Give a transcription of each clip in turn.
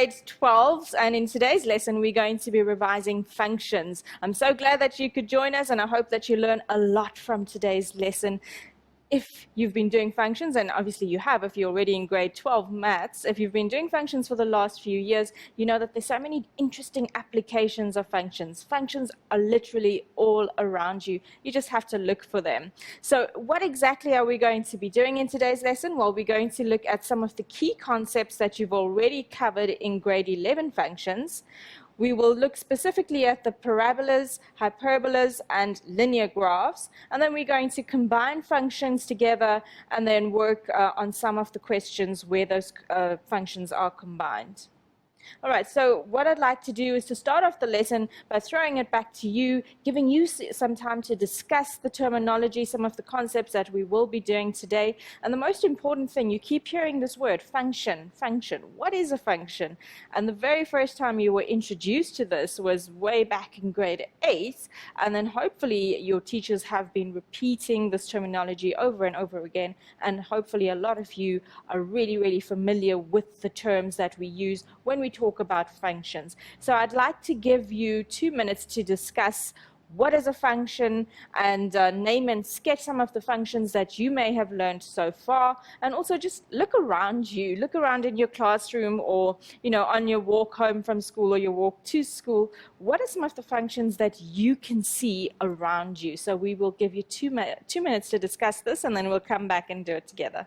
grade 12s, and in today's lesson we're going to be revising functions. I'm so glad that you could join us, and I hope that you learn a lot from today's lesson. If you've been doing functions, and obviously you have if you're already in grade 12 maths, if you've been doing functions for the last few years, you know that there's so many interesting applications of functions. Functions are literally all around you. You just have to look for them. So what exactly are we going to be doing in today's lesson? Well, we're going to look at some of the key concepts that you've already covered in grade 11 functions. We will look specifically at the parabolas, hyperbolas, and linear graphs, and then we're going to combine functions together and then work on some of the questions where those functions are combined. All right, so what I'd like to do is to start off the lesson by throwing it back to you, giving you some time to discuss the terminology, some of the concepts that we will be doing today. And the most important thing, you keep hearing this word, function, function. What is a function? And the very first time you were introduced to this was way back in grade 8, and then hopefully your teachers have been repeating this terminology over and over again, and hopefully a lot of you are really, really familiar with the terms that we use when we talk about functions. So I'd like to give you 2 minutes to discuss what is a function and name and sketch some of the functions that you may have learned so far, and also just look around you, look around in your classroom, or on your walk home from school or your walk to school. What are some of the functions that you can see around you? So we will give you 2 minutes to discuss this, and then we'll come back and do it together.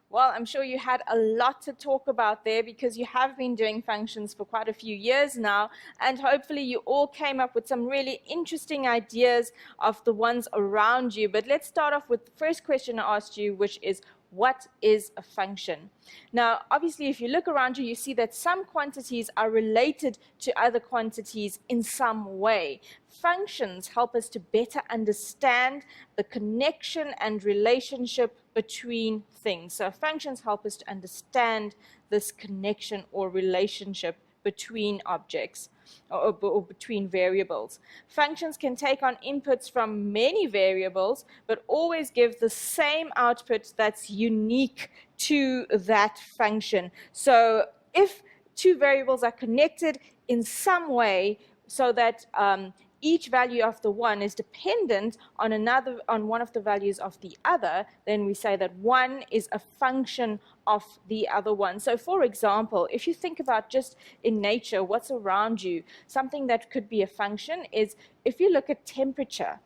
Well, I'm sure you had a lot to talk about there because you have been doing functions for quite a few years now, and hopefully you all came up with some really interesting ideas of the ones around you. But let's start off with the first question I asked you, which is, what is a function? Now, obviously, if you look around you, you see that some quantities are related to other quantities in some way. Functions help us to better understand the connection and relationship between things. So functions help us to understand this connection or relationship between objects or between variables. Functions can take on inputs from many variables, but always give the same output that's unique to that function. So if two variables are connected in some way so that each value of the one is dependent on one of the values of the other, then we say that one is a function of the other one. So for example, if you think about just in nature, what's around you, something that could be a function is if you look at temperature.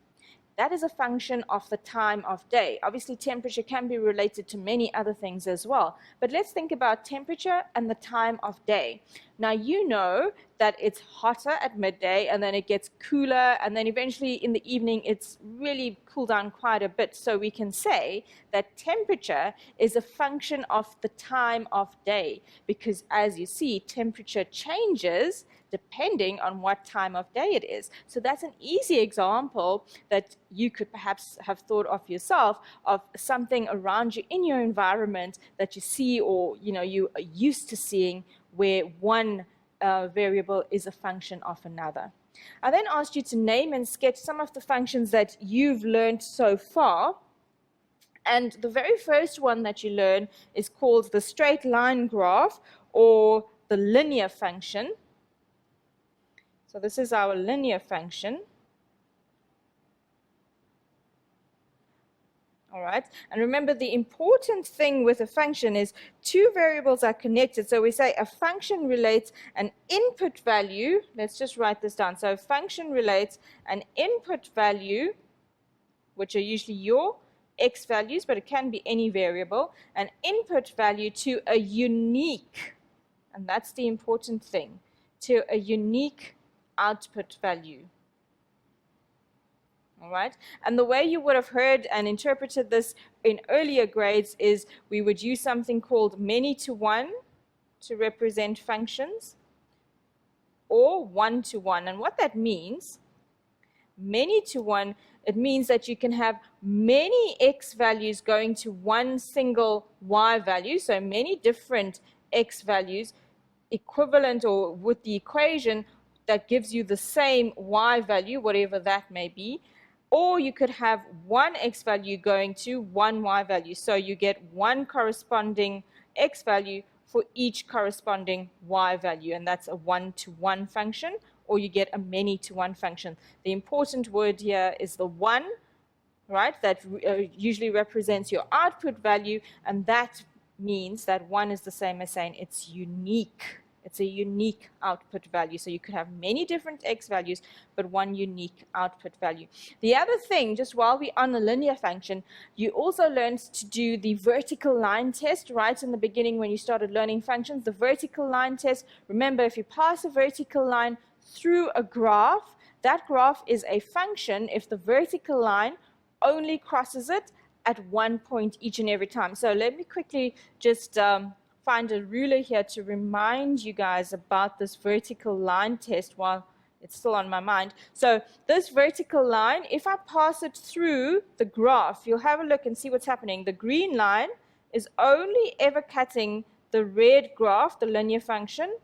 that is a function of the time of day. Obviously, temperature can be related to many other things as well. But let's think about temperature and the time of day. Now, you know that it's hotter at midday, and then it gets cooler, and then eventually in the evening it's really cooled down quite a bit. So we can say that temperature is a function of the time of day, because as you see, temperature changes depending on what time of day it is. So that's an easy example that you could perhaps have thought of yourself, of something around you in your environment that you see, or you are used to seeing, where one variable is a function of another. I then asked you to name and sketch some of the functions that you've learned so far. And the very first one that you learn is called the straight line graph, or the linear function. So this is our linear function. All right, and remember, the important thing with a function is two variables are connected. So we say a function relates an input value. Let's just write this down. So a function relates an input value, which are usually your x values, but it can be any variable, an input value to a unique, and that's the important thing, to a unique output value. All right, and the way you would have heard and interpreted this in earlier grades is we would use something called many-to-one to represent functions, or one-to-one. And what that means, many-to-one, it means that you can have many x values going to one single y value, so many different x values equivalent or with the equation that gives you the same y value, whatever that may be. Or you could have one x value going to one y value. So you get one corresponding x value for each corresponding y value, and that's a one-to-one function, or you get a many-to-one function. The important word here is the one, right? That usually represents your output value, and that means that one is the same as saying it's unique. It's a unique output value. So you could have many different x values, but one unique output value. The other thing, just while we're on the linear function, you also learned to do the vertical line test right in the beginning when you started learning functions. The vertical line test, remember, if you pass a vertical line through a graph, that graph is a function if the vertical line only crosses it at one point each and every time. So let me quickly just find a ruler here to remind you guys about this vertical line test while it's still on my mind. So this vertical line, if I pass it through the graph, you'll have a look and see what's happening. The green line is only ever cutting the red graph, the linear function,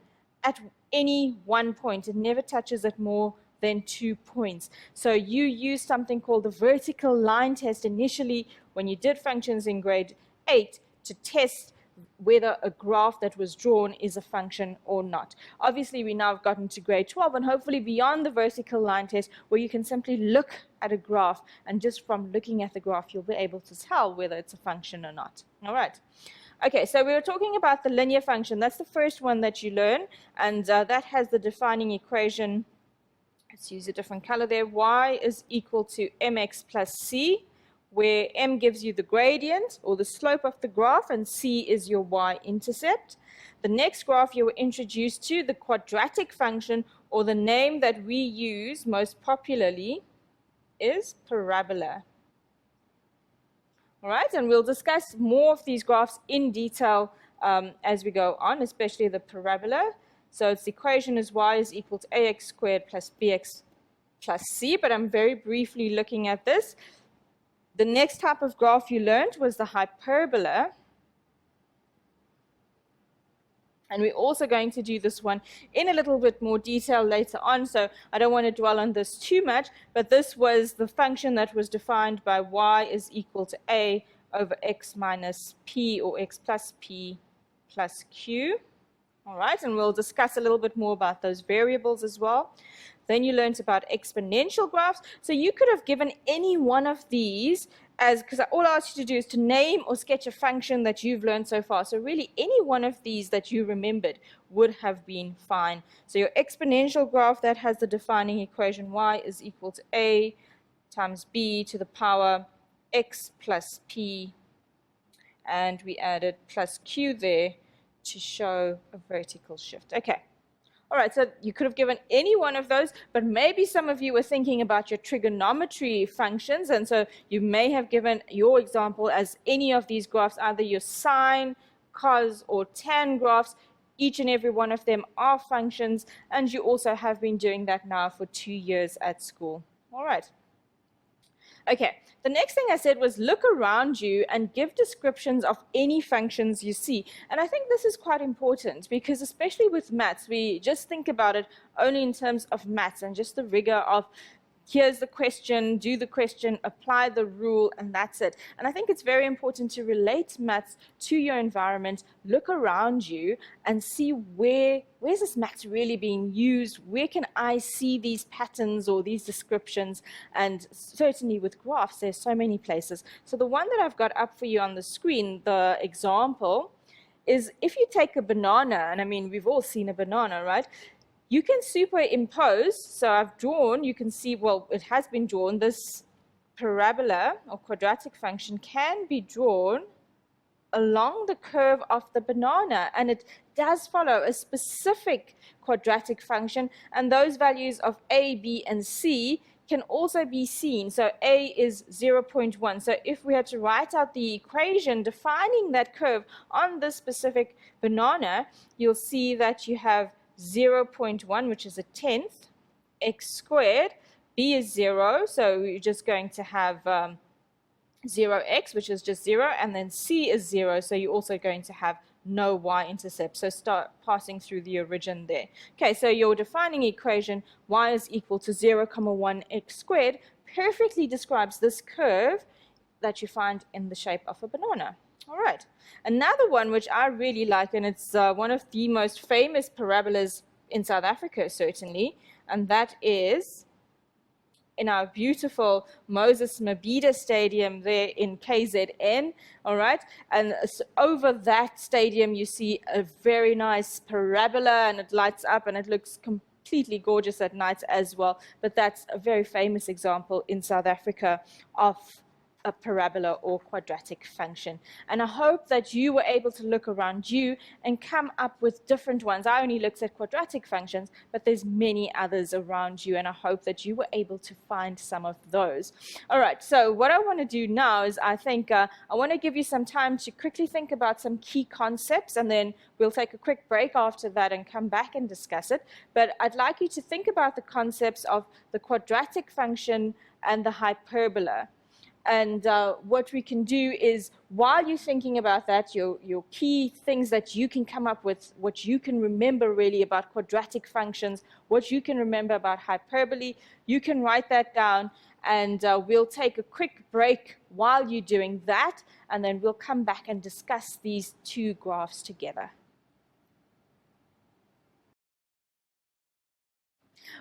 at any one point. It never touches it more than 2 points. So you use something called the vertical line test initially when you did functions in grade 8 to test whether a graph that was drawn is a function or not. Obviously, we now have gotten to grade 12 and hopefully beyond the vertical line test, where you can simply look at a graph, and just from looking at the graph, you'll be able to tell whether it's a function or not. All right. Okay, so we were talking about the linear function. That's the first one that you learn, and that has the defining equation. Let's use a different color there. Y is equal to mx plus c, where m gives you the gradient or the slope of the graph, and c is your y-intercept. The next graph you were introduced to, the quadratic function, or the name that we use most popularly is parabola. All right, and we'll discuss more of these graphs in detail as we go on, especially the parabola. So its equation is y is equal to ax squared plus bx plus c, but I'm very briefly looking at this. The next type of graph you learned was the hyperbola. And we're also going to do this one in a little bit more detail later on, so I don't want to dwell on this too much, but this was the function that was defined by y is equal to a over x minus p, or x plus p plus q. All right, and we'll discuss a little bit more about those variables as well. Then you learned about exponential graphs. So you could have given any one of these as, because all I asked you to do is to name or sketch a function that you've learned so far. So really any one of these that you remembered would have been fine. So your exponential graph, that has the defining equation y is equal to a times b to the power x plus p, and we added plus q there to show a vertical shift. Okay. All right, so you could have given any one of those, but maybe some of you were thinking about your trigonometry functions, and so you may have given your example as any of these graphs, either your sine, cos, or tan graphs. Each and every one of them are functions, and you also have been doing that now for 2 years at school. All right. Okay, the next thing I said was look around you and give descriptions of any functions you see. And I think this is quite important because especially with maths, we just think about it only in terms of maths and just the rigor of here's the question, do the question, apply the rule, and that's it. And I think it's very important to relate maths to your environment, look around you and see where's this maths really being used, where can I see these patterns or these descriptions, and certainly with graphs, there's so many places. So the one that I've got up for you on the screen, the example, is if you take a banana, and I mean, we've all seen a banana, right? You can superimpose, so I've drawn, you can see, well, it has been drawn, this parabola or quadratic function can be drawn along the curve of the banana, and it does follow a specific quadratic function, and those values of a, b, and c can also be seen. So a is 0.1. So if we had to write out the equation defining that curve on this specific banana, you'll see that you have 0.1, which is a tenth, x squared, b is 0, so you're just going to have 0x, which is just 0, and then c is 0, so you're also going to have no y-intercept. So start passing through the origin there. Okay, so your defining equation, y is equal to 0, 1 x squared, perfectly describes this curve that you find in the shape of a banana. All right, another one which I really like, and it's one of the most famous parabolas in South Africa, certainly, and that is in our beautiful Moses Mabhida Stadium there in KZN, all right? And over that stadium, you see a very nice parabola, and it lights up, and it looks completely gorgeous at night as well. But that's a very famous example in South Africa of a parabola or quadratic function. And I hope that you were able to look around you and come up with different ones. I only looked at quadratic functions, but there's many others around you, and I hope that you were able to find some of those. All right, so what I want to do now is I think I want to give you some time to quickly think about some key concepts, and then we'll take a quick break after that and come back and discuss it. But I'd like you to think about the concepts of the quadratic function and the hyperbola. And what we can do is, while you're thinking about that, your key things that you can come up with, what you can remember really about quadratic functions, what you can remember about hyperbole, you can write that down, and we'll take a quick break while you're doing that, and then we'll come back and discuss these two graphs together.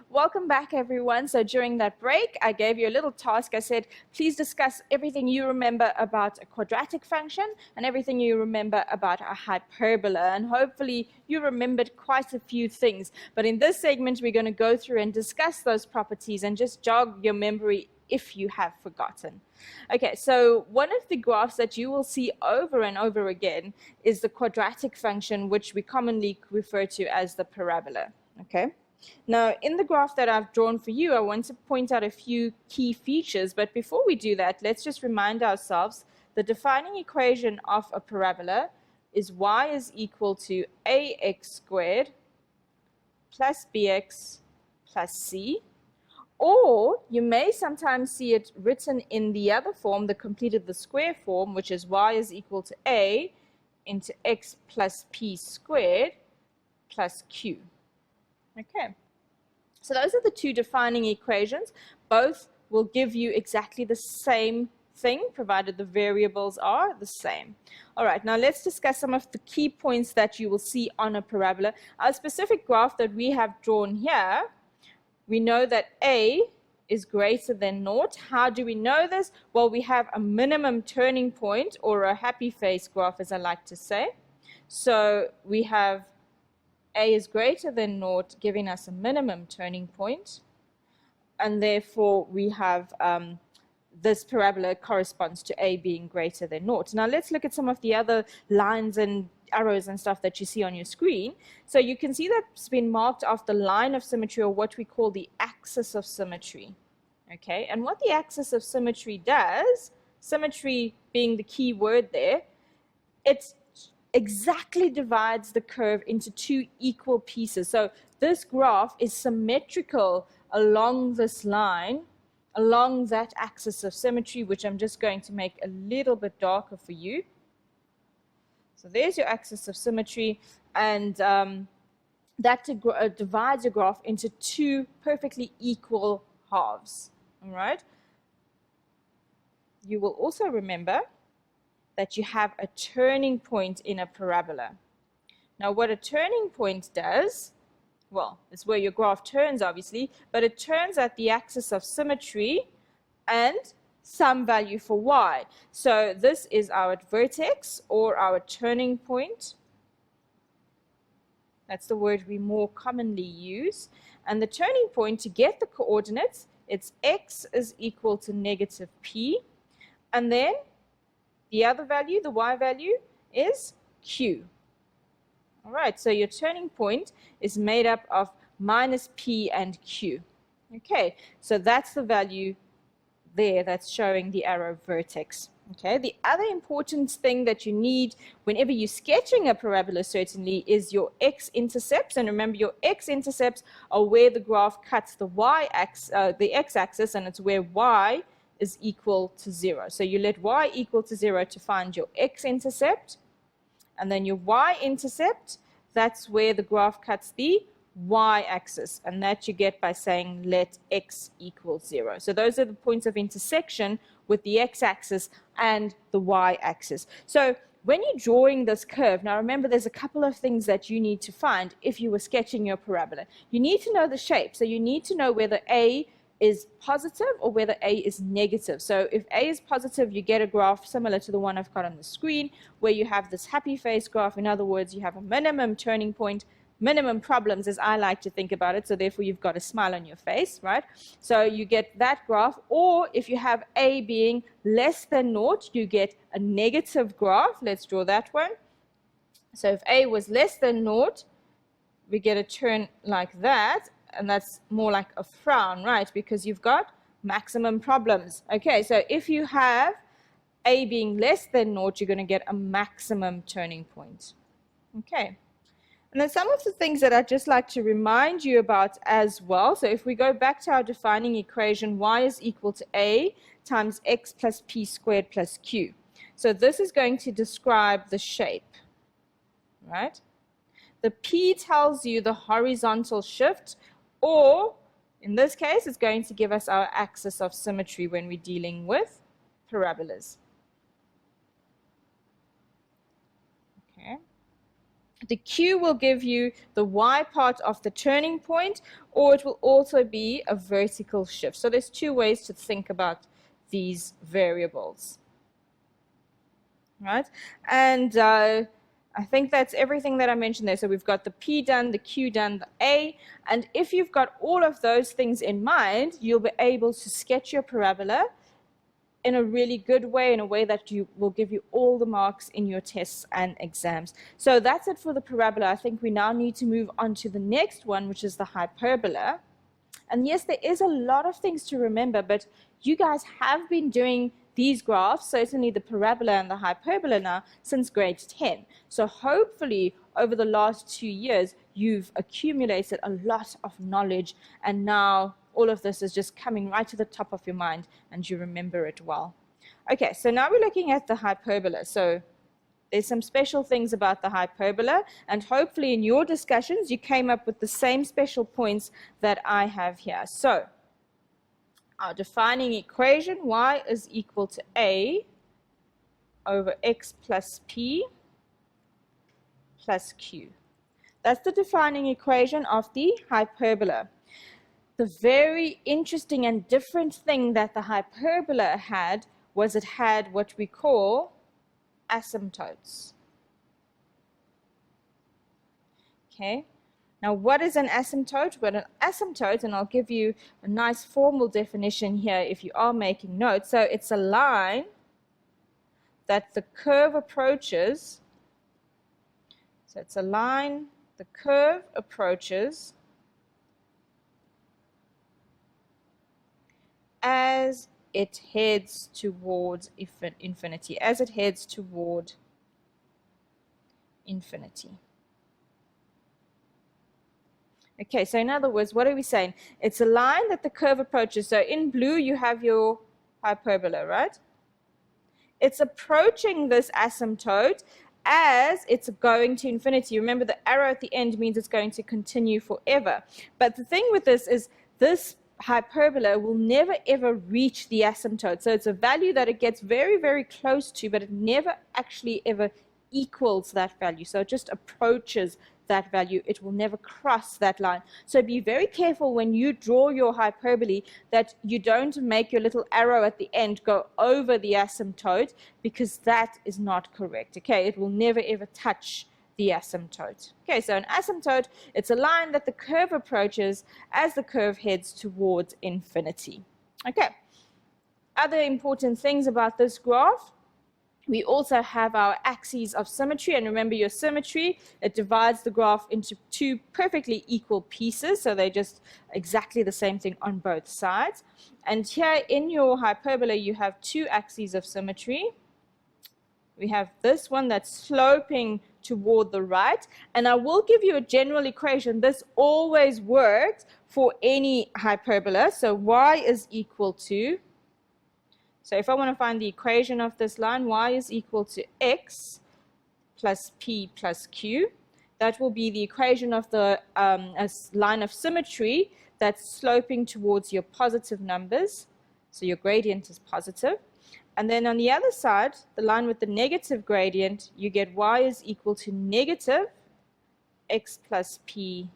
Welcome back, everyone. So during that break, I gave you a little task. I said, please discuss everything you remember about a quadratic function and everything you remember about a hyperbola. And hopefully you remembered quite a few things. But in this segment, we're going to go through and discuss those properties and just jog your memory if you have forgotten. Okay, so one of the graphs that you will see over and over again is the quadratic function, which we commonly refer to as the parabola. Okay. Now, in the graph that I've drawn for you, I want to point out a few key features. But before we do that, let's just remind ourselves the defining equation of a parabola is y is equal to ax squared plus bx plus c. Or you may sometimes see it written in the other form, the completed the square form, which is y is equal to a into x plus p squared plus q. Okay, so those are the two defining equations. Both will give you exactly the same thing, provided the variables are the same. All right, now let's discuss some of the key points that you will see on a parabola. Our specific graph that we have drawn here, we know that a is greater than naught. How do we know this? Well, we have a minimum turning point, or a happy face graph, as I like to say. So we have a is greater than naught, giving us a minimum turning point. and therefore we have this parabola corresponds to a being greater than naught. Now let's look at some of the other lines and arrows and stuff that you see on your screen. So you can see that's been marked off the line of symmetry, or what we call the axis of symmetry. Okay, and what the axis of symmetry does, symmetry being the key word there, it exactly divides the curve into two equal pieces. So this graph is symmetrical along this line, along that axis of symmetry, which I'm just going to make a little bit darker for you. So there's your axis of symmetry, and that divides your graph into two perfectly equal halves. All right. You will also remember that you have a turning point in a parabola. Now, what a turning point does, well, it's where your graph turns, obviously, but it turns at the axis of symmetry and some value for y. So this is our vertex or our turning point. That's the word we more commonly use. And the turning point, to get the coordinates, it's x is equal to negative p, and then the other value, the y value, is q. All right, so your turning point is made up of minus p and q. Okay, so that's the value there that's showing the arrow vertex. Okay, the other important thing that you need whenever you're sketching a parabola, certainly, is your x-intercepts. And remember, your x-intercepts are where the graph cuts the the x-axis, and it's where y is equal to 0. So you let y equal to 0 to find your x-intercept, and then your y-intercept, that's where the graph cuts the y-axis, and that you get by saying let x equal 0. So those are the points of intersection with the x-axis and the y-axis. So when you're drawing this curve, now remember there's a couple of things that you need to find if you were sketching your parabola. You need to know the shape, so you need to know whether a is positive or whether a is negative. So if a is positive, you get a graph similar to the one I've got on the screen, where you have this happy face graph. In other words, you have a minimum turning point, minimum problems, as I like to think about it, so therefore you've got a smile on your face, right? So you get that graph. Or if you have a being less than naught, you get a negative graph. Let's draw that one. So if a was less than naught, we get a turn like that, and that's more like a frown, right? Because you've got maximum problems. Okay, so if you have a being less than naught, you're going to get a maximum turning point. Okay. And then some of the things that I'd just like to remind you about as well. So if we go back to our defining equation, y is equal to a times x plus p squared plus q. So this is going to describe the shape, right? The p tells you the horizontal shift, or in this case, it's going to give us our axis of symmetry when we're dealing with parabolas. Okay. The q will give you the y part of the turning point, or it will also be a vertical shift. So there's two ways to think about these variables, right? And I think that's everything that I mentioned there. So we've got the P done, the Q done, the A. And if you've got all of those things in mind, you'll be able to sketch your parabola in a really good way, in a way that will give you all the marks in your tests and exams. So that's it for the parabola. I think we now need to move on to the next one, which is the hyperbola. And yes, there is a lot of things to remember, but you guys have been doing these graphs, certainly the parabola and the hyperbola now, since grade 10. So hopefully over the last 2 years, you've accumulated a lot of knowledge, and now all of this is just coming right to the top of your mind and you remember it well. Okay, so now we're looking at the hyperbola. So there's some special things about the hyperbola, and hopefully in your discussions you came up with the same special points that I have here. So our defining equation, y is equal to a over x plus p plus q. That's the defining equation of the hyperbola. The very interesting and different thing that the hyperbola had was it had what we call asymptotes. Okay, Now, what is an asymptote? Well, an asymptote, and I'll give you a nice formal definition here if you are making notes. So it's a line that the curve approaches. So it's a line the curve approaches as it heads towards infinity, as it heads toward infinity. Okay, so in other words, what are we saying? It's a line that the curve approaches. So in blue, you have your hyperbola, right? It's approaching this asymptote as it's going to infinity. Remember, the arrow at the end means it's going to continue forever. But the thing with this is this hyperbola will never ever reach the asymptote. So it's a value that it gets very, very close to, but it never actually ever equals that value. So it just approaches that value. It will never cross that line. So be very careful when you draw your hyperbole that you don't make your little arrow at the end go over the asymptote, because that is not correct. Okay, it will never ever touch the asymptote. Okay, so an asymptote, it's a line that the curve approaches as the curve heads towards infinity. Okay, other important things about this graph. We also have our axes of symmetry, and remember your symmetry, it divides the graph into two perfectly equal pieces, so they're just exactly the same thing on both sides. And here in your hyperbola, you have two axes of symmetry. We have this one that's sloping toward the right, and I will give you a general equation. This always works for any hyperbola. So y is equal to, so if I want to find the equation of this line, y is equal to x plus p plus q. That will be the equation of the line of symmetry that's sloping towards your positive numbers. So your gradient is positive. And then on the other side, the line with the negative gradient, you get y is equal to negative x plus p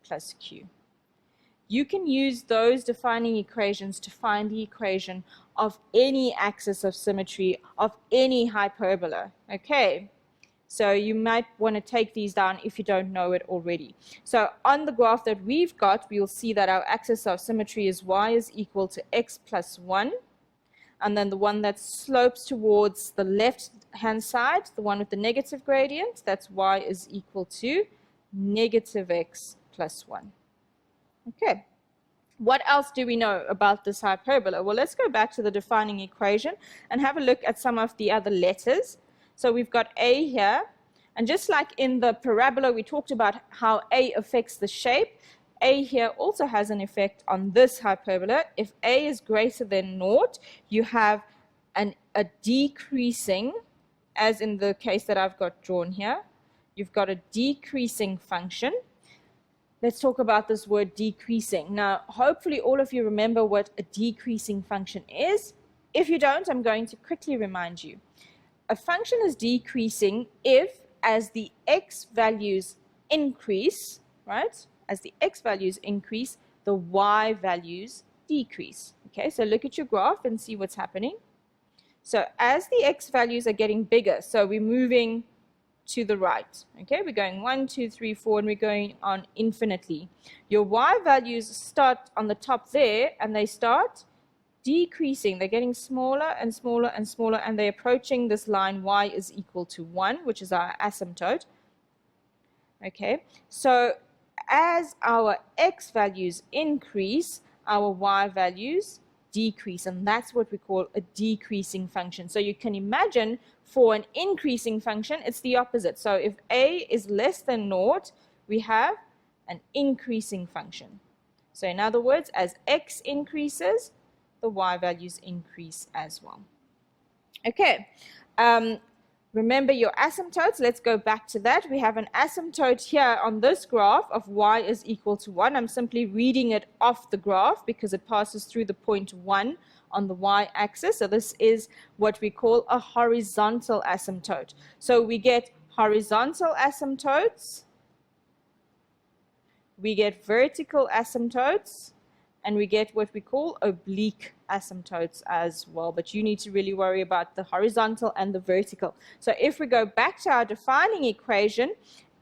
plus q. You can use those defining equations to find the equation of any axis of symmetry of any hyperbola. Okay, so you might want to take these down if you don't know it already. So on the graph that we've got, we'll see that our axis of symmetry is y is equal to x plus 1. And then the one that slopes towards the left-hand side, the one with the negative gradient, that's y is equal to negative x plus 1. Okay, what else do we know about this hyperbola? Well, let's go back to the defining equation and have a look at some of the other letters. So we've got a here, and just like in the parabola, we talked about how a affects the shape. A here also has an effect on this hyperbola. If a is greater than 0, you have a decreasing, as in the case that I've got drawn here. You've got a decreasing function. Let's talk about this word decreasing. Now, hopefully all of you remember what a decreasing function is. If you don't, I'm going to quickly remind you. A function is decreasing if, as the x values increase, right? As the x values increase, the y values decrease. Okay, so look at your graph and see what's happening. So as the x values are getting bigger, so we're moving to the right. Okay, we're going 1, 2, 3, 4, and we're going on infinitely. Your y values start on the top there, and they start decreasing. They're getting smaller and smaller and smaller, and they're approaching this line y is equal to 1, which is our asymptote. Okay, so as our x values increase, our y values decrease, and that's what we call a decreasing function. So you can imagine for an increasing function, it's the opposite. So if a is less than 0, we have an increasing function. So in other words, as x increases, the y values increase as well. Okay, remember your asymptotes. Let's go back to that. We have an asymptote here on this graph of y is equal to 1. I'm simply reading it off the graph because it passes through the point 1 on the y-axis. So this is what we call a horizontal asymptote. So we get horizontal asymptotes, we get vertical asymptotes, and we get what we call oblique asymptotes as well. But you need to really worry about the horizontal and the vertical. So if we go back to our defining equation,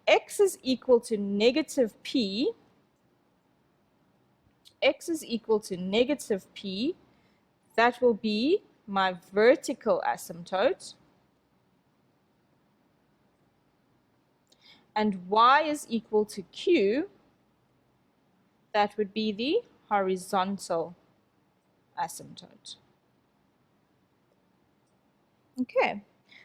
x is equal to negative p, x is equal to negative p, that will be my vertical asymptote. And y is equal to q, that would be the horizontal asymptote. Okay,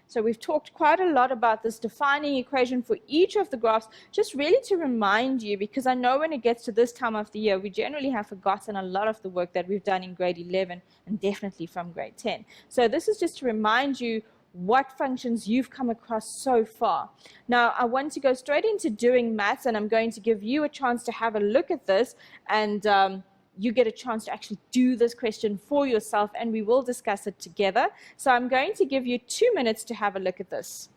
so we've talked quite a lot about this defining equation for each of the graphs, just really to remind you, because I know when it gets to this time of the year, we generally have forgotten a lot of the work that we've done in grade 11 and definitely from grade 10. So this is just to remind you what functions you've come across so far. Now, I want to go straight into doing maths, and I'm going to give you a chance to have a look at this, and you get a chance to actually do this question for yourself, and we will discuss it together. So I'm going to give you 2 minutes to have a look at this.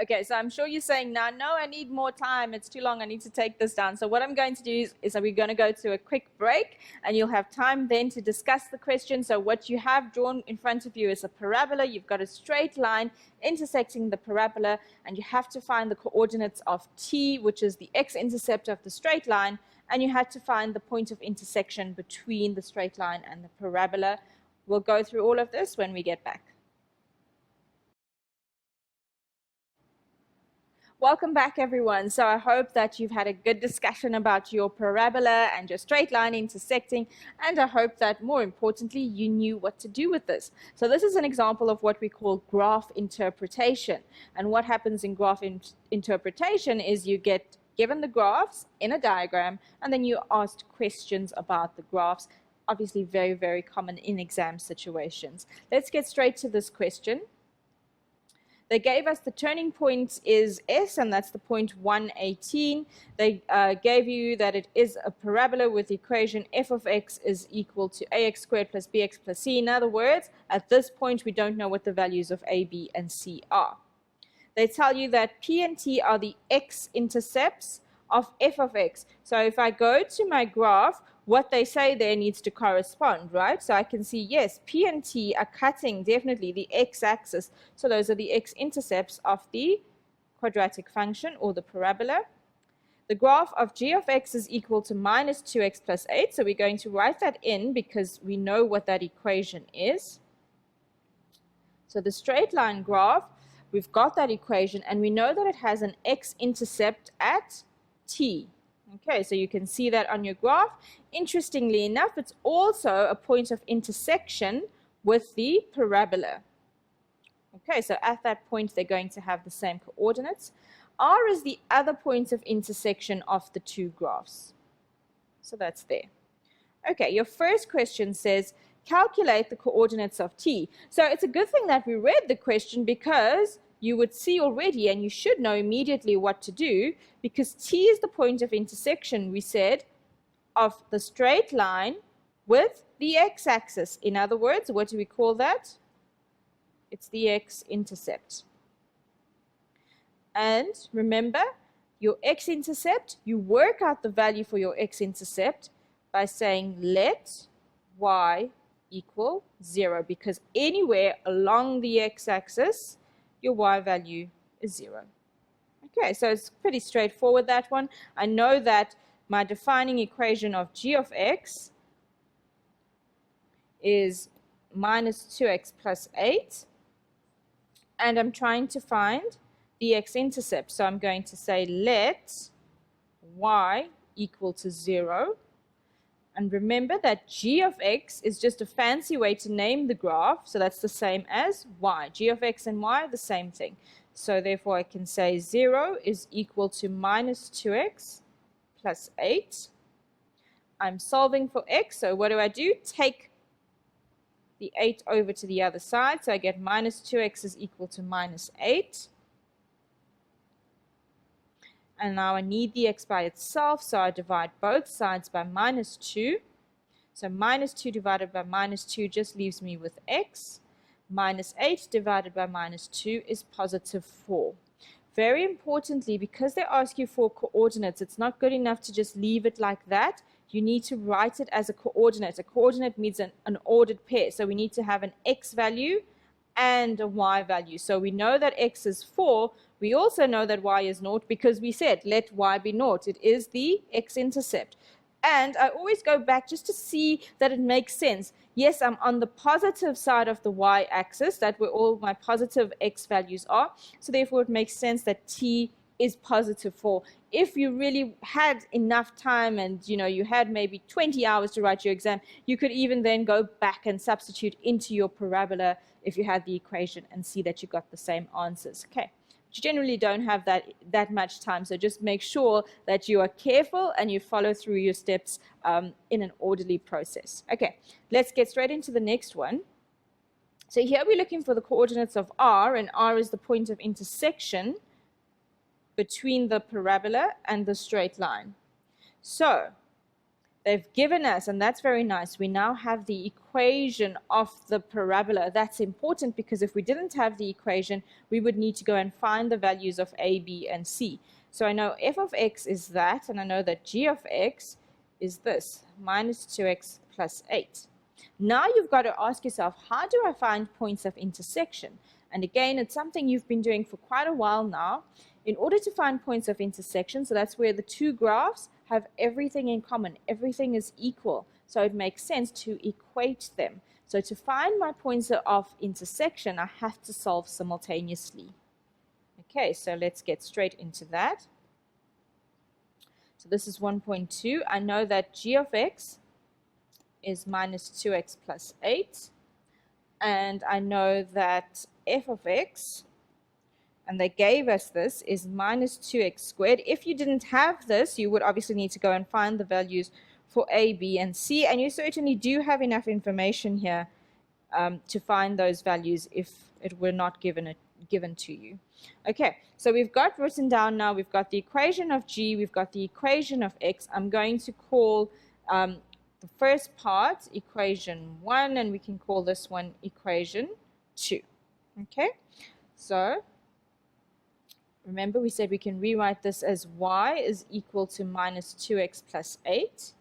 Okay, so I'm sure you're saying now, no, I need more time. It's too long. I need to take this down. So what I'm going to do is that we're going to go to a quick break, and you'll have time then to discuss the question. So what you have drawn in front of you is a parabola. You've got a straight line intersecting the parabola, and you have to find the coordinates of t, which is the x-intercept of the straight line, and you have to find the point of intersection between the straight line and the parabola. We'll go through all of this when we get back. Welcome back, everyone. So I hope that you've had a good discussion about your parabola and your straight line intersecting, and I hope that, more importantly, you knew what to do with this. So this is an example of what we call graph interpretation. And what happens in graph interpretation is you get given the graphs in a diagram, and then you asked questions about the graphs, obviously very, very common in exam situations. Let's get straight to this question. They gave us the turning point is S, and that's the point 118. They gave you that it is a parabola with the equation f of x is equal to ax squared plus bx plus c. In other words, at this point, we don't know what the values of a, b, and c are. They tell you that p and t are the x-intercepts of f of x. So if I go to my graph, what they say there needs to correspond, right? So I can see, yes, p and t are cutting definitely the x-axis. So those are the x-intercepts of the quadratic function or the parabola. The graph of g of x is equal to minus 2x plus 8. So we're going to write that in because we know what that equation is. So the straight line graph, we've got that equation, and we know that it has an x-intercept at t. Okay, so you can see that on your graph. Interestingly enough, it's also a point of intersection with the parabola. Okay, so at that point, they're going to have the same coordinates. R is the other point of intersection of the two graphs. So that's there. Okay, your first question says, calculate the coordinates of t. So it's a good thing that we read the question, because you would see already, and you should know immediately what to do, because t is the point of intersection, we said, of the straight line with the x-axis. In other words, what do we call that? It's the x-intercept. And remember, your x-intercept, you work out the value for your x-intercept by saying let y equal 0, because anywhere along the x-axis, your y value is 0. Okay, so it's pretty straightforward, that one. I know that my defining equation of g of x is minus 2x plus 8, and I'm trying to find the x-intercept. So I'm going to say let y equal to 0. And remember that g of x is just a fancy way to name the graph, so that's the same as y. G of x and y are the same thing. So therefore I can say 0 is equal to minus 2x plus 8. I'm solving for x, so what do? Take the 8 over to the other side, so I get minus 2x is equal to minus 8. And now I need the x by itself, so I divide both sides by minus 2. So minus 2 divided by minus 2 just leaves me with x. Minus 8 divided by minus 2 is positive 4. Very importantly, because they ask you for coordinates, it's not good enough to just leave it like that. You need to write it as a coordinate. A coordinate means an ordered pair. So we need to have an x value and a y value. So we know that x is 4. We also know that y is 0 because we said let y be 0. It is the x-intercept. And I always go back just to see that it makes sense. Yes, I'm on the positive side of the y-axis. That's where all my positive x values are. So therefore it makes sense that t is positive 4. If you really had enough time and you had maybe 20 hours to write your exam, you could even then go back and substitute into your parabola if you had the equation and see that you got the same answers. Okay. You generally don't have that much time, so just make sure that you are careful and you follow through your steps in an orderly process. Okay, let's get straight into the next one. So here we're looking for the coordinates of r, and r is the point of intersection between the parabola and the straight line. So they've given us, and that's very nice, we now have the equation of the parabola. That's important because if we didn't have the equation, we would need to go and find the values of a, b, and c. So I know f of x is that, and I know that g of x is this, minus 2x plus 8. Now you've got to ask yourself, how do I find points of intersection? And again, it's something you've been doing for quite a while now. In order to find points of intersection, so that's where the two graphs have everything in common, everything is equal, so it makes sense to equate them. So to find my points of intersection, I have to solve simultaneously. Okay, so let's get straight into that. So this is 1.2. I know that g of x is minus 2x plus 8, and I know that f of x, and they gave us this, is minus 2x squared. If you didn't have this, you would obviously need to go and find the values for a, b, and c, and you certainly do have enough information here to find those values if it were not given to you. Okay, so we've got written down now, we've got the equation of g, we've got the equation of x. I'm going to call the first part equation 1, and we can call this one equation 2. Okay, so remember, we said we can rewrite this as y is equal to minus 2x plus 8.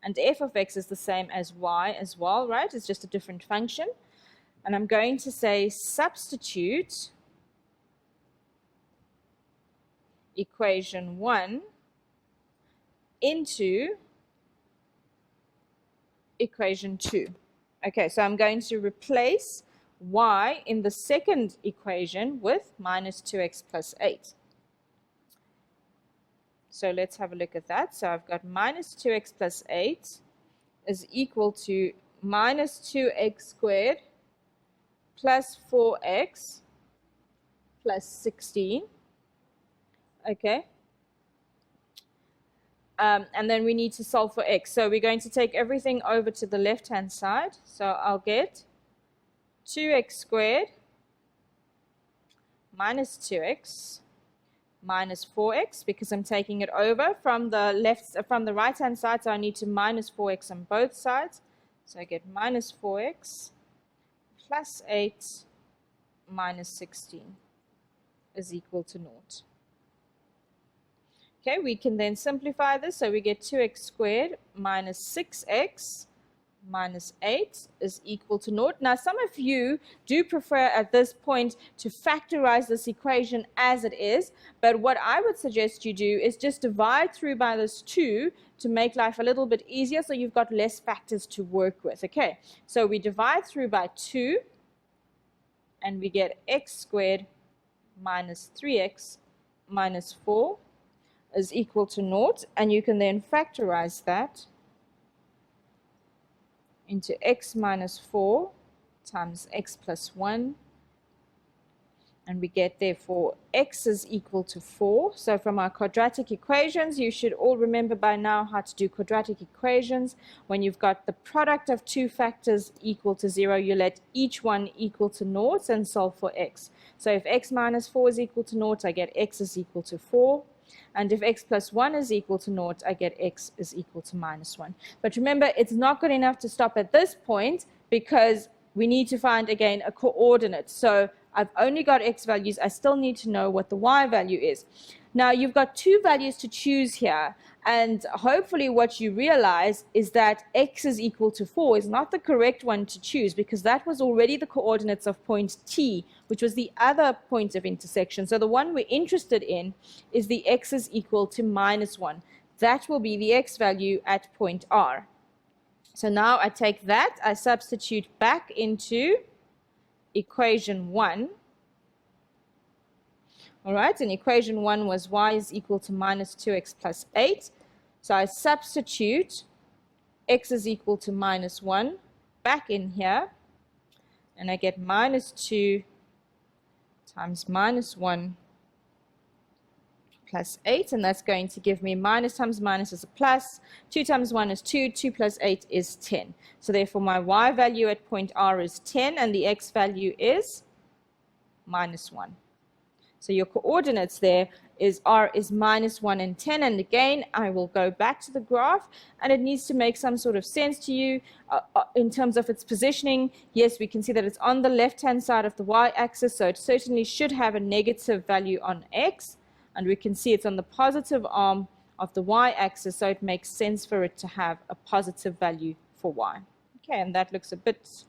And f of x is the same as y as well, right? It's just a different function. And I'm going to say substitute equation 1 into equation 2. Okay, so I'm going to replace y in the second equation with minus 2x plus 8. So let's have a look at that. So I've got minus 2x plus 8 is equal to minus 2x squared plus 4x plus 16. Okay. And then we need to solve for x. So we're going to take everything over to the left-hand side. So I'll get 2x squared minus 2x minus 4x, because I'm taking it over from the right-hand side, so I need to minus 4x on both sides. So I get minus 4x plus 8 minus 16 is equal to 0. Okay, we can then simplify this, so we get 2x squared minus 6x minus 8 is equal to 0. Now, some of you do prefer at this point to factorize this equation as it is, but what I would suggest you do is just divide through by this 2 to make life a little bit easier, so you've got less factors to work with. Okay, so we divide through by 2, and we get x squared minus 3x minus 4 is equal to 0, and you can then factorize that into x minus 4 times x plus 1, and we get therefore x is equal to 4. So from our quadratic equations, you should all remember by now how to do quadratic equations. When you've got the product of two factors equal to 0, you let each one equal to 0 and solve for x. So if x minus 4 is equal to 0, I get x is equal to 4. And if x plus 1 is equal to 0, I get x is equal to minus 1. But remember, it's not good enough to stop at this point, because we need to find, again, a coordinate. So I've only got x values. I still need to know what the y value is. Now, you've got two values to choose here. And hopefully what you realize is that x is equal to 4 is not the correct one to choose, because that was already the coordinates of point T, which was the other point of intersection. So the one we're interested in is the x is equal to minus 1. That will be the x value at point R. So now I take that, I substitute back into equation 1. All right, and equation 1 was y is equal to minus 2x plus 8. So I substitute x is equal to minus 1 back in here, and I get minus 2 times minus 1 plus 8, and that's going to give me minus times minus is a plus, 2 times 1 is 2, 2 plus 8 is 10. So therefore my y value at point R is 10, and the x value is minus 1. So your coordinates there is R is minus 1 and 10. And again, I will go back to the graph, and it needs to make some sort of sense to you in terms of its positioning. Yes, we can see that it's on the left-hand side of the y-axis, so it certainly should have a negative value on x. And we can see it's on the positive arm of the y-axis, so it makes sense for it to have a positive value for y. Okay, and that looks a bit,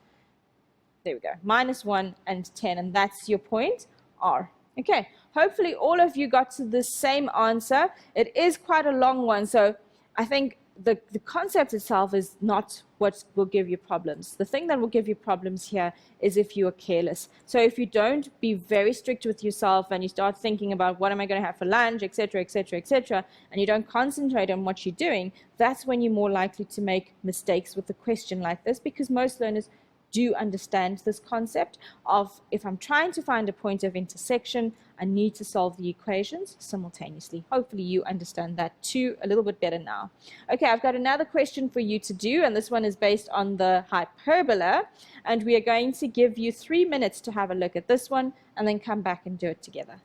there we go, minus 1 and 10, and that's your point, R. Okay, hopefully all of you got to the same answer. It is quite a long one, so I think the concept itself is not what will give you problems. The thing that will give you problems here is if you are careless. So if you don't be very strict with yourself and you start thinking about what am I going to have for lunch, etc., etc., etc., and you don't concentrate on what you're doing, that's when you're more likely to make mistakes with a question like this, because most learners do understand this concept of, if I'm trying to find a point of intersection, I need to solve the equations simultaneously. Hopefully you understand that too a little bit better now. Okay, I've got another question for you to do, and this one is based on the hyperbola, and we are going to give you 3 minutes to have a look at this one and then come back and do it together.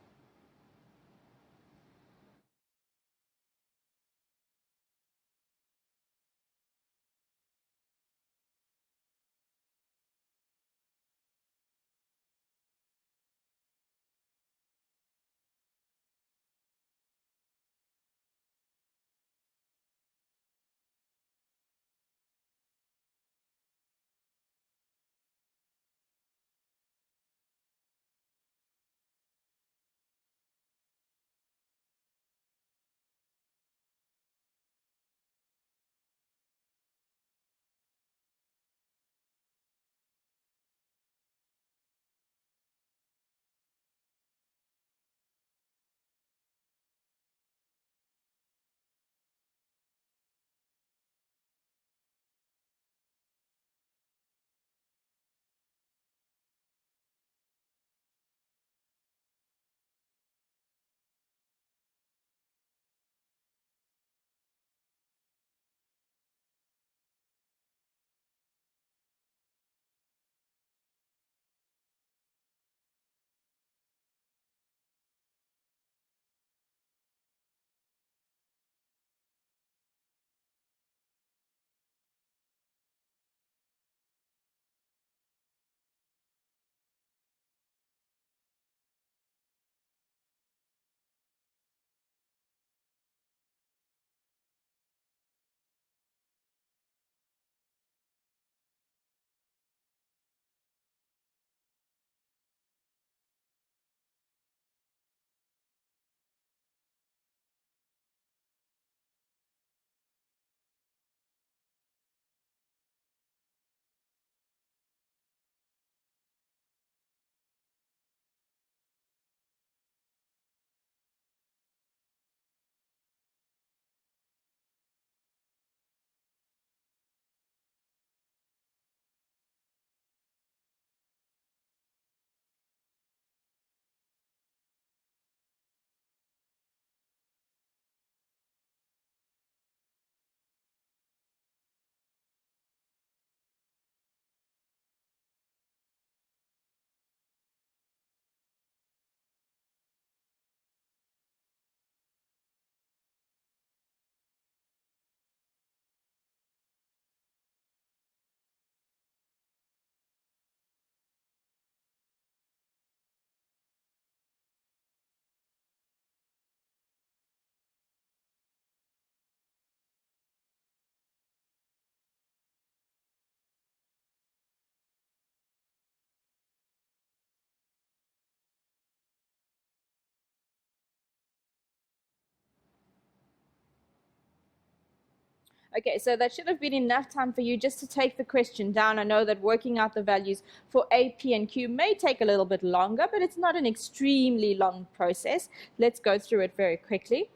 Okay, so that should have been enough time for you just to take the question down. I know that working out the values for A, P, and Q may take a little bit longer, but it's not an extremely long process. Let's go through it very quickly.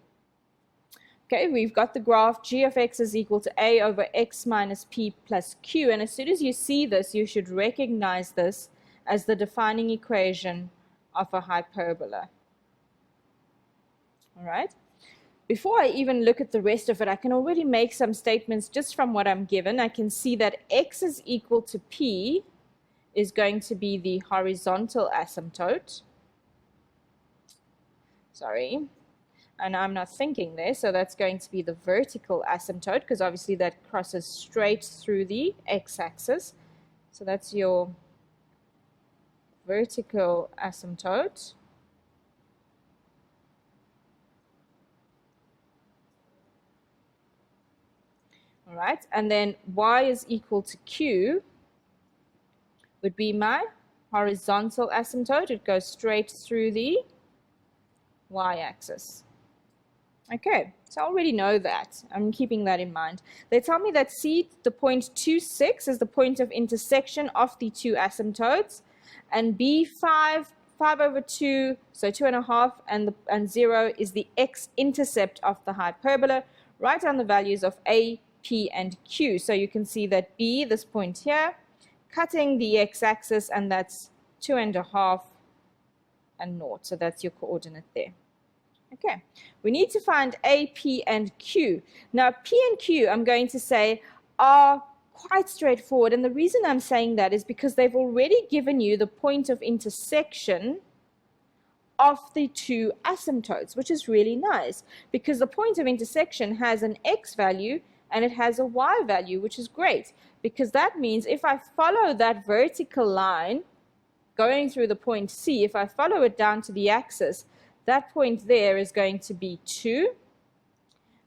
Okay, we've got the graph g of x is equal to a over x minus p plus q. And as soon as you see this, you should recognize this as the defining equation of a hyperbola. All right. Before I even look at the rest of it, I can already make some statements just from what I'm given. I can see that x is equal to p is going to be the horizontal asymptote. Sorry. And I'm not thinking there, so that's going to be the vertical asymptote, because obviously that crosses straight through the x-axis. So that's your vertical asymptote. All right, and then y is equal to q would be my horizontal asymptote. It goes straight through the y-axis. Okay, so I already know that. I'm keeping that in mind. They tell me that C, the point 26, is the point of intersection of the two asymptotes, and B, 5 over 2, so 2.5, and 0 is the x-intercept of the hyperbola. Write down the values of A, P, and Q. So you can see that B, this point here, cutting the x-axis, and that's 2.5 and 0. So that's your coordinate there. Okay, we need to find A, P, and Q. Now, P and Q, I'm going to say, are quite straightforward. And the reason I'm saying that is because they've already given you the point of intersection of the two asymptotes, which is really nice, because the point of intersection has an x value and it has a y value, which is great, because that means if I follow that vertical line going through the point C, if I follow it down to the axis, that point there is going to be 2.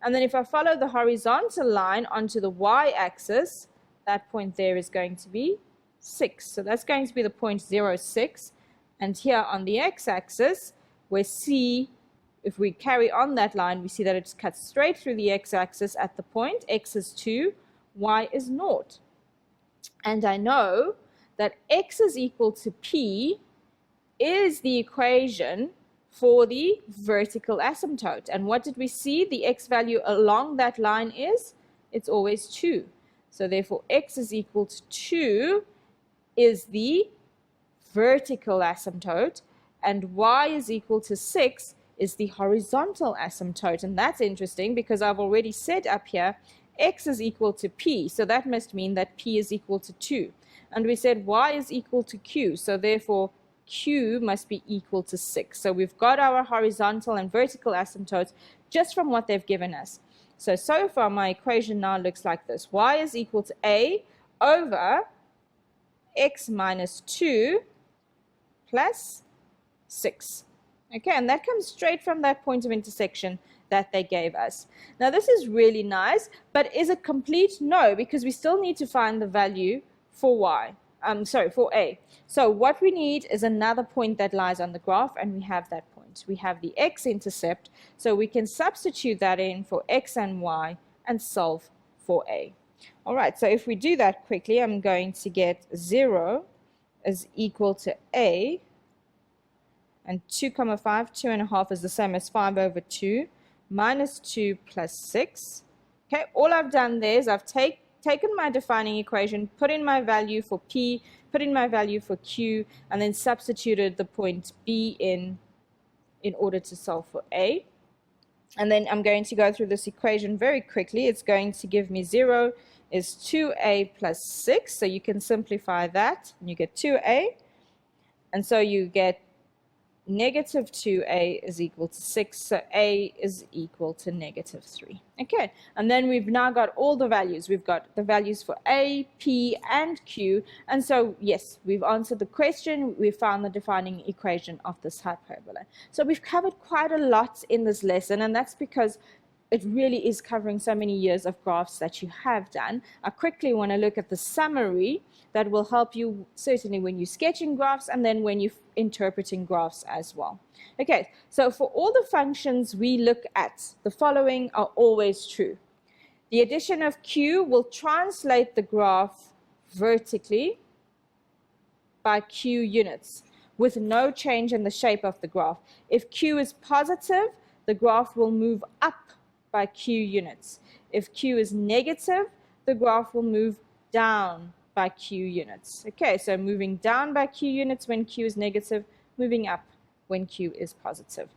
And then if I follow the horizontal line onto the y-axis, that point there is going to be 6. So that's going to be the point 0,6. And here on the x-axis, where C, if we carry on that line, we see that it's cut straight through the x-axis at the point. X is 2, y is 0. And I know that x is equal to p is the equation for the vertical asymptote. And what did we see? The x value along that line is? It's always 2. So therefore, x is equal to 2 is the vertical asymptote, and y is equal to 6 is the horizontal asymptote. And that's interesting because I've already said up here, x is equal to p. So that must mean that p is equal to 2. And we said y is equal to q. So therefore, Q must be equal to 6. So we've got our horizontal and vertical asymptotes just from what they've given us. So far my equation now looks like this. Y is equal to A over x minus 2 plus 6. Okay, and that comes straight from that point of intersection that they gave us. Now this is really nice, but is it complete? No, because we still need to find the value for y. For A. So what we need is another point that lies on the graph, and we have that point. We have the x-intercept, so we can substitute that in for x and y and solve for A. All right, so if we do that quickly, I'm going to get 0 is equal to A, and 2, 5, 2.5 is the same as 5 over 2, minus 2 plus 6. Okay, all I've done there is I've taken my defining equation, put in my value for P, put in my value for Q, and then substituted the point B in order to solve for A. And then I'm going to go through this equation very quickly. It's going to give me 0 is 2A plus 6. So you can simplify that, and you get 2A. And so you get negative 2A is equal to 6, so A is equal to negative 3. Okay, and then we've now got all the values. We've got the values for A, P, and Q, and so yes, we've answered the question. We found the defining equation of this hyperbola. So we've covered quite a lot in this lesson, and that's because it really is covering so many years of graphs that you have done. I quickly want to look at the summary that will help you certainly when you're sketching graphs and then when you're interpreting graphs as well. Okay, so for all the functions we look at, the following are always true. The addition of q will translate the graph vertically by q units with no change in the shape of the graph. If q is positive, the graph will move up by q units. If q is negative, the graph will move down by q units. Okay, so moving down by q units when q is negative, moving up when q is positive.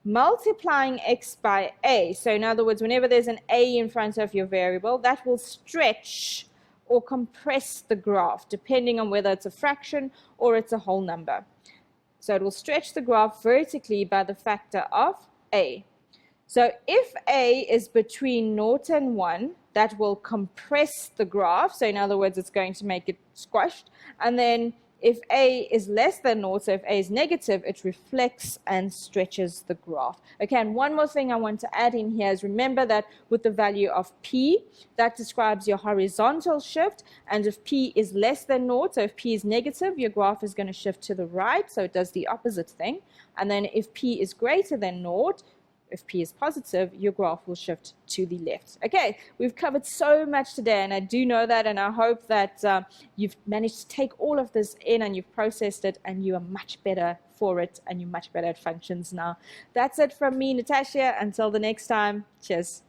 Multiplying x by a, so in other words, whenever there's an a in front of your variable, that will stretch or compress the graph, depending on whether it's a fraction or it's a whole number. So it will stretch the graph vertically by the factor of a. So if a is between 0 and 1, that will compress the graph. So in other words, it's going to make it squashed. And then if a is less than 0, so if a is negative, it reflects and stretches the graph. Okay, and one more thing I want to add in here is remember that with the value of p, that describes your horizontal shift. And if p is less than 0, so if p is negative, your graph is going to shift to the right, so it does the opposite thing. And then if p is greater than 0, if p is positive, your graph will shift to the left. Okay, we've covered so much today, and I do know that, and I hope that you've managed to take all of this in and you've processed it, and you are much better for it, and you're much better at functions now. That's it from me, Natasha. Until the next time, cheers.